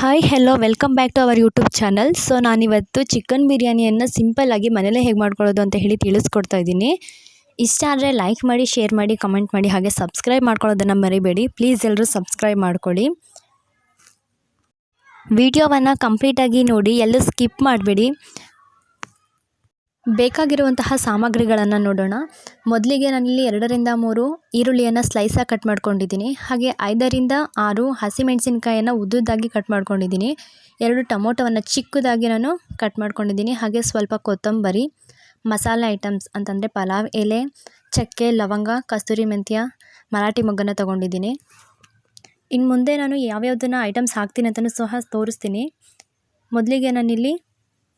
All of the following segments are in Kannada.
Hi hello welcome back to our YouTube channel. So ನಾನಿವತ್ತು ಚಿಕನ್ ಬಿರಿಯಾನಿಯನ್ನು ಸಿಂಪಲ್ಲಾಗಿ ಮನೇಲೇ ಹೇಗೆ ಮಾಡ್ಕೊಳ್ಳೋದು ಅಂತ ಹೇಳಿ ತಿಳಿಸ್ಕೊಡ್ತಾ ಇದ್ದೀನಿ. ಇಷ್ಟ ಆದರೆ ಲೈಕ್ ಮಾಡಿ, ಶೇರ್ ಮಾಡಿ, ಕಮೆಂಟ್ ಮಾಡಿ, ಹಾಗೆ ಸಬ್ಸ್ಕ್ರೈಬ್ ಮಾಡ್ಕೊಳ್ಳೋದನ್ನು ಮರಿಬೇಡಿ. ಪ್ಲೀಸ್ ಎಲ್ಲರೂ ಸಬ್ಸ್ಕ್ರೈಬ್ ಮಾಡ್ಕೊಳ್ಳಿ. ವಿಡಿಯೋವನ್ನು ಕಂಪ್ಲೀಟಾಗಿ ನೋಡಿ, ಎಲ್ಲೂ ಸ್ಕಿಪ್ ಮಾಡಬೇಡಿ. ಬೇಕಾಗಿರುವಂತಹ ಸಾಮಗ್ರಿಗಳನ್ನು ನೋಡೋಣ. ಮೊದಲಿಗೆ ನಾನಿಲ್ಲಿ 2ರಿಂದ 3 ಈರುಳ್ಳಿಯನ್ನು ಸ್ಲೈಸಾಗಿ ಕಟ್ ಮಾಡ್ಕೊಂಡಿದ್ದೀನಿ. ಹಾಗೆ 5ರಿಂದ 6 ಹಸಿಮೆಣಸಿನ್ಕಾಯನ್ನು ಉದ್ದುದ್ದಾಗಿ ಕಟ್ ಮಾಡ್ಕೊಂಡಿದ್ದೀನಿ. 2 ಟೊಮೊಟೊವನ್ನು ಚಿಕ್ಕದಾಗಿ ನಾನು ಕಟ್ ಮಾಡ್ಕೊಂಡಿದ್ದೀನಿ. ಹಾಗೆ ಸ್ವಲ್ಪ ಕೊತ್ತಂಬರಿ, ಮಸಾಲೆ ಐಟಮ್ಸ್ ಅಂತಂದರೆ ಪಲಾವ್ ಎಲೆ, ಚಕ್ಕೆ, ಲವಂಗ, ಕಸ್ತೂರಿ ಮೆಂತ್ಯ, ಮರಾಠಿ ಮೊಗ್ಗನ್ನು ತೊಗೊಂಡಿದ್ದೀನಿ. ಇನ್ನು ಮುಂದೆ ನಾನು ಯಾವ್ಯಾವುದನ್ನು ಐಟಮ್ಸ್ ಹಾಕ್ತೀನಿ ಅಂತಲೂ ಸಹ ತೋರಿಸ್ತೀನಿ. ಮೊದಲಿಗೆ ನಾನಿಲ್ಲಿ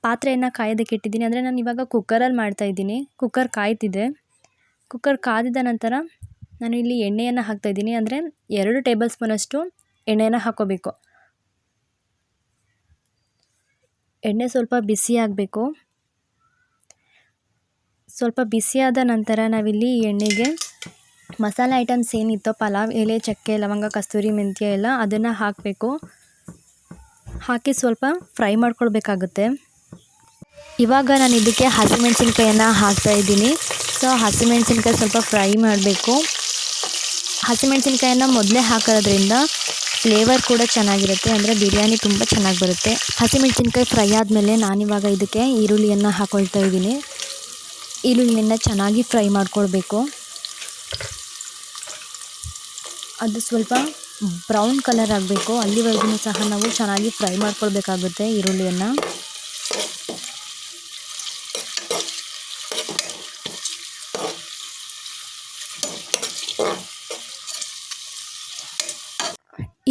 ಪಾತ್ರೆಯನ್ನು ಕಾಯೋದಕ್ಕೆ ಇಟ್ಟಿದ್ದೀನಿ. ಅಂದರೆ ನಾನು ಇವಾಗ ಕುಕ್ಕರಲ್ಲಿ ಮಾಡ್ತಾಯಿದ್ದೀನಿ. ಕುಕ್ಕರ್ ಕಾಯ್ತಿದೆ. ಕುಕ್ಕರ್ ಕಾದಿದ ನಂತರ ನಾನು ಇಲ್ಲಿ ಎಣ್ಣೆಯನ್ನು ಹಾಕ್ತಾಯಿದ್ದೀನಿ. ಅಂದರೆ 2 ಟೇಬಲ್ ಸ್ಪೂನಷ್ಟು ಎಣ್ಣೆಯನ್ನು ಹಾಕ್ಕೋಬೇಕು. ಎಣ್ಣೆ ಸ್ವಲ್ಪ ಬಿಸಿ ಆಗಬೇಕು. ಸ್ವಲ್ಪ ಬಿಸಿಯಾದ ನಂತರ ನಾವಿಲ್ಲಿ ಎಣ್ಣೆಗೆ ಮಸಾಲೆ ಐಟಮ್ಸ್ ಏನಿತ್ತೋ ಪಲಾವ್ ಎಲೆ, ಚಕ್ಕೆ, ಲವಂಗ, ಕಸ್ತೂರಿ ಮೆಂತ್ಯ ಎಲ್ಲ ಅದನ್ನು ಹಾಕಬೇಕು. ಹಾಕಿ ಸ್ವಲ್ಪ ಫ್ರೈ ಮಾಡ್ಕೊಳ್ಬೇಕಾಗುತ್ತೆ. ಇವಾಗ ನಾನು ಇದಕ್ಕೆ ಹಸಿಮೆಣಸಿನ್ಕಾಯನ್ನು ಹಾಕ್ತಾಯಿದ್ದೀನಿ. ಸೊ ಹಸಿಮೆಣಸಿನ್ಕಾಯಿ ಸ್ವಲ್ಪ ಫ್ರೈ ಮಾಡಬೇಕು. ಹಸಿಮೆಣಸಿನ್ಕಾಯನ್ನು ಮೊದಲೇ ಹಾಕೋದ್ರಿಂದ ಫ್ಲೇವರ್ ಕೂಡ ಚೆನ್ನಾಗಿರುತ್ತೆ. ಅಂದರೆ ಬಿರಿಯಾನಿ ತುಂಬ ಚೆನ್ನಾಗಿ ಬರುತ್ತೆ. ಹಸಿಮೆಣಸಿನ್ಕಾಯಿ ಫ್ರೈ ಆದಮೇಲೆ ನಾನಿವಾಗ ಇದಕ್ಕೆ ಈರುಳ್ಳಿಯನ್ನು ಹಾಕ್ಕೊಳ್ತಾ ಇದ್ದೀನಿ. ಈರುಳ್ಳಿಯನ್ನು ಚೆನ್ನಾಗಿ ಫ್ರೈ ಮಾಡ್ಕೊಳ್ಬೇಕು. ಅದು ಸ್ವಲ್ಪ ಬ್ರೌನ್ ಕಲರ್ ಆಗಬೇಕು. ಅಲ್ಲಿವರೆಗೂ ಸಹ ನಾವು ಚೆನ್ನಾಗಿ ಫ್ರೈ ಮಾಡ್ಕೊಳ್ಬೇಕಾಗುತ್ತೆ ಈರುಳ್ಳಿಯನ್ನು.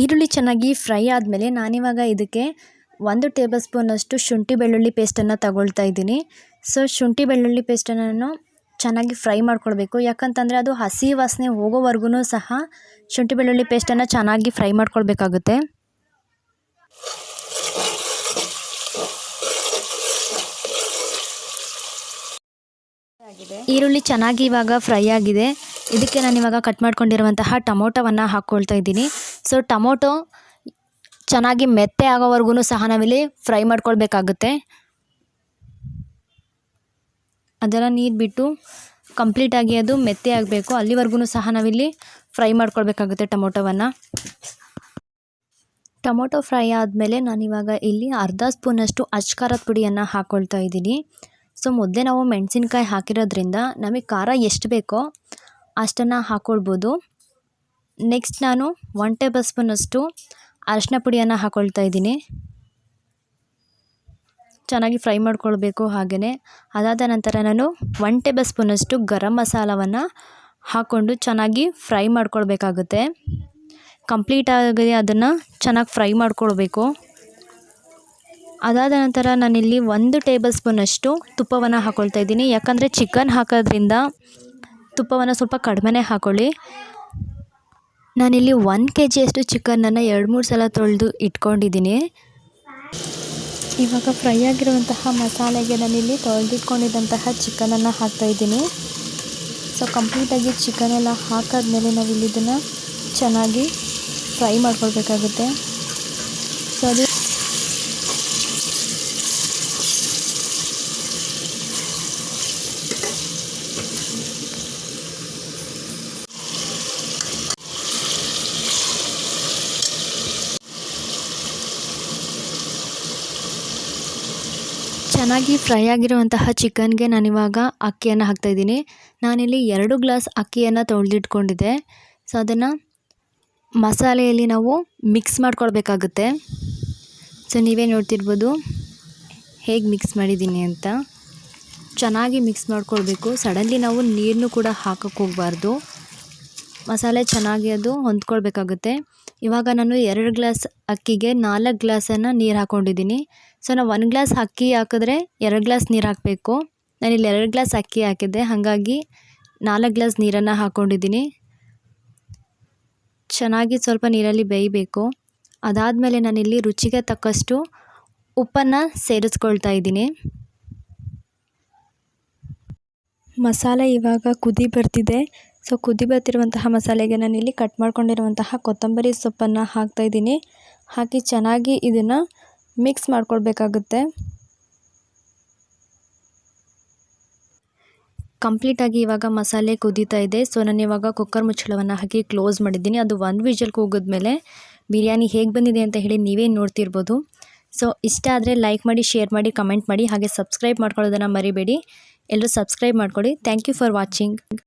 ಈರುಳ್ಳಿ ಚೆನ್ನಾಗಿ ಫ್ರೈ ಆದಮೇಲೆ ನಾನಿವಾಗ ಇದಕ್ಕೆ 1 ಟೇಬಲ್ ಸ್ಪೂನಷ್ಟು ಶುಂಠಿ ಬೆಳ್ಳುಳ್ಳಿ ಪೇಸ್ಟನ್ನು ತಗೊಳ್ತಾ ಇದ್ದೀನಿ. ಸೊ ಶುಂಠಿ ಬೆಳ್ಳುಳ್ಳಿ ಪೇಸ್ಟನ್ನು ನಾನು ಚೆನ್ನಾಗಿ ಫ್ರೈ ಮಾಡ್ಕೊಳ್ಬೇಕು. ಯಾಕಂತಂದರೆ ಅದು ಹಸಿ ವಾಸನೆ ಹೋಗೋವರೆಗೂ ಸಹ ಶುಂಠಿ ಬೆಳ್ಳುಳ್ಳಿ ಪೇಸ್ಟನ್ನು ಚೆನ್ನಾಗಿ ಫ್ರೈ ಮಾಡ್ಕೊಳ್ಬೇಕಾಗುತ್ತೆ. ಈರುಳ್ಳಿ ಚೆನ್ನಾಗಿ ಇವಾಗ ಫ್ರೈ ಆಗಿದೆ. ಇದಕ್ಕೆ ನಾನಿವಾಗ ಕಟ್ ಮಾಡ್ಕೊಂಡಿರುವಂತಹ ಟೊಮೊಟೊವನ್ನು ಹಾಕ್ಕೊಳ್ತಾ ಇದ್ದೀನಿ. ಸೊ ಟೊಮೊಟೊ ಚೆನ್ನಾಗಿ ಮೆತ್ತೆ ಆಗೋವರೆಗೂ ಸಹ ನಾವಿಲ್ಲಿ ಫ್ರೈ ಮಾಡ್ಕೊಳ್ಬೇಕಾಗುತ್ತೆ. ಅದೆಲ್ಲ ನೀರು ಬಿಟ್ಟು ಕಂಪ್ಲೀಟಾಗಿ ಅದು ಮೆತ್ತೆ ಆಗಬೇಕು. ಅಲ್ಲಿವರೆಗೂ ಸಹ ನಾವಿಲ್ಲಿ ಫ್ರೈ ಮಾಡ್ಕೊಳ್ಬೇಕಾಗುತ್ತೆ ಟೊಮೊಟೊವನ್ನು. ಟೊಮೊಟೊ ಫ್ರೈ ಆದಮೇಲೆ ನಾನಿವಾಗ ಇಲ್ಲಿ ಅರ್ಧ ಸ್ಪೂನಷ್ಟು ಅಚ್ಕಾರದ ಪುಡಿಯನ್ನು ಹಾಕ್ಕೊಳ್ತಾ ಇದ್ದೀನಿ. ಸೊ ಮೊದಲೇ ನಾವು ಮೆಣಸಿನ್ಕಾಯಿ ಹಾಕಿರೋದ್ರಿಂದ ನಮಗೆ ಖಾರ ಎಷ್ಟು ಬೇಕೋ ಅಷ್ಟನ್ನು ಹಾಕ್ಕೊಳ್ಬೋದು. ನೆಕ್ಸ್ಟ್ ನಾನು 1 ಟೇಬಲ್ ಸ್ಪೂನಷ್ಟು ಅರಿಶಿನ ಪುಡಿಯನ್ನು ಹಾಕ್ಕೊಳ್ತಾ ಇದ್ದೀನಿ. ಚೆನ್ನಾಗಿ ಫ್ರೈ ಮಾಡ್ಕೊಳ್ಬೇಕು. ಹಾಗೆಯೇ ಅದಾದ ನಂತರ ನಾನು 1 ಟೇಬಲ್ ಸ್ಪೂನಷ್ಟು ಗರಂ ಮಸಾಲವನ್ನು ಹಾಕ್ಕೊಂಡು ಚೆನ್ನಾಗಿ ಫ್ರೈ ಮಾಡ್ಕೊಳ್ಬೇಕಾಗುತ್ತೆ. ಕಂಪ್ಲೀಟಾಗಿ ಅದನ್ನು ಚೆನ್ನಾಗಿ ಫ್ರೈ ಮಾಡ್ಕೊಳ್ಬೇಕು. ಅದಾದ ನಂತರ ನಾನಿಲ್ಲಿ 1 ಟೇಬಲ್ ಸ್ಪೂನಷ್ಟು ತುಪ್ಪವನ್ನು ಹಾಕ್ಕೊಳ್ತಾ ಇದ್ದೀನಿ. ಯಾಕಂದರೆ ಚಿಕನ್ ಹಾಕೋದ್ರಿಂದ ತುಪ್ಪವನ್ನು ಸ್ವಲ್ಪ ಕಡಿಮೆನೇ ಹಾಕ್ಕೊಳ್ಳಿ. ನಾನಿಲ್ಲಿ 1 kgಯಷ್ಟು ಚಿಕನನ್ನು 2-3 ಸಲ ತೊಳೆದು ಇಟ್ಕೊಂಡಿದ್ದೀನಿ. ಇವಾಗ ಫ್ರೈ ಆಗಿರುವಂತಹ ಮಸಾಲೆಗೆ ನಾನಿಲ್ಲಿ ತೊಳೆದಿಟ್ಕೊಂಡಿದ್ದಂತಹ ಚಿಕನನ್ನು ಹಾಕ್ತಾಯಿದ್ದೀನಿ. ಸೊ ಕಂಪ್ಲೀಟಾಗಿ ಚಿಕನೆಲ್ಲ ಹಾಕಾದ್ಮೇಲೆ ನಾವಿಲ್ಲಿ ಇದನ್ನು ಚೆನ್ನಾಗಿ ಫ್ರೈ ಮಾಡ್ಕೊಳ್ಬೇಕಾಗುತ್ತೆ. ಸೊ ಅದು ಚೆನ್ನಾಗಿ ಫ್ರೈ ಆಗಿರುವಂತಹ ಚಿಕನ್ಗೆ ನಾನಿವಾಗ ಅಕ್ಕಿಯನ್ನು ಹಾಕ್ತಾಯಿದ್ದೀನಿ. ನಾನಿಲ್ಲಿ 2 ಗ್ಲಾಸ್ ಅಕ್ಕಿಯನ್ನು ತೊಳೆದಿಟ್ಕೊಂಡಿದ್ದೆ. ಸೊ ಅದನ್ನು ಮಸಾಲೆಯಲ್ಲಿ ನಾವು ಮಿಕ್ಸ್ ಮಾಡ್ಕೊಳ್ಬೇಕಾಗುತ್ತೆ. ಸೊ ನೀವೇ ನೋಡ್ತಿರ್ಬೋದು ಹೇಗೆ ಮಿಕ್ಸ್ ಮಾಡಿದ್ದೀನಿ ಅಂತ. ಚೆನ್ನಾಗಿ ಮಿಕ್ಸ್ ಮಾಡ್ಕೊಳ್ಬೇಕು. ಸಡನ್ಲಿ ನಾವು ನೀರನ್ನು ಕೂಡ ಹಾಕೋಕ್ಕೆ ಹೋಗಬಾರ್ದು. ಮಸಾಲೆ ಚೆನ್ನಾಗಿ ಅದು ಹೊಂದ್ಕೊಳ್ಬೇಕಾಗುತ್ತೆ. ಇವಾಗ ನಾನು 2 ಗ್ಲಾಸ್ ಅಕ್ಕಿಗೆ 4 ಗ್ಲಾಸನ್ನು ನೀರು ಹಾಕ್ಕೊಂಡಿದ್ದೀನಿ. ಸೊ ನಾವು 1 ಗ್ಲಾಸ್ ಅಕ್ಕಿ ಹಾಕಿದ್ರೆ 2 ಗ್ಲಾಸ್ ನೀರು ಹಾಕಬೇಕು. ನಾನಿಲ್ಲಿ 2 ಗ್ಲಾಸ್ ಅಕ್ಕಿ ಹಾಕಿದ್ದೆ, ಹಾಗಾಗಿ 4 ಗ್ಲಾಸ್ ನೀರನ್ನು ಹಾಕ್ಕೊಂಡಿದ್ದೀನಿ. ಚೆನ್ನಾಗಿ ಸ್ವಲ್ಪ ನೀರಲ್ಲಿ ಬೇಯಬೇಕು. ಅದಾದಮೇಲೆ ನಾನಿಲ್ಲಿ ರುಚಿಗೆ ತಕ್ಕಷ್ಟು ಉಪ್ಪನ್ನು ಸೇರಿಸ್ಕೊಳ್ತಾ ಇದ್ದೀನಿ. ಮಸಾಲೆ ಇವಾಗ ಕುದಿ ಬರ್ತಿದೆ. ಸೊ ಕುದಿ ಬರ್ತಿರುವಂತಹ ಮಸಾಲೆಗೆ ನಾನಿಲ್ಲಿ ಕಟ್ ಮಾಡ್ಕೊಂಡಿರುವಂತಹ ಕೊತ್ತಂಬರಿ ಸೊಪ್ಪನ್ನು ಹಾಕ್ತಾಯಿದ್ದೀನಿ. ಹಾಕಿ ಚೆನ್ನಾಗಿ ಇದನ್ನು ಮಿಕ್ಸ್ ಮಾಡ್ಕೊಳ್ಬೇಕಾಗುತ್ತೆ. ಕಂಪ್ಲೀಟಾಗಿ ಇವಾಗ ಮಸಾಲೆ ಕುದೀತಾ ಇದೆ. ಸೊ ನಾನು ಇವಾಗ ಕುಕ್ಕರ್ ಮುಚ್ಚಳವನ್ನು ಹಾಕಿ ಕ್ಲೋಸ್ ಮಾಡಿದ್ದೀನಿ. ಅದು 1 ವಿಷಲ್ ಕೂಗಿದ್ಮೇಲೆ ಬಿರಿಯಾನಿ ಹೇಗೆ ಬಂದಿದೆ ಅಂತ ಹೇಳಿ ನೀವೇ ನೋಡ್ತಿರ್ಬೋದು. ಸೊ ಇಷ್ಟ ಆದರೆ ಲೈಕ್ ಮಾಡಿ, ಶೇರ್ ಮಾಡಿ, ಕಮೆಂಟ್ ಮಾಡಿ, ಹಾಗೆ ಸಬ್ಸ್ಕ್ರೈಬ್ ಮಾಡ್ಕೊಳ್ಳೋದನ್ನು ಮರಿಬೇಡಿ. ಎಲ್ಲರೂ ಸಬ್ಸ್ಕ್ರೈಬ್ ಮಾಡ್ಕೊಳ್ಳಿ. Thank you for watching.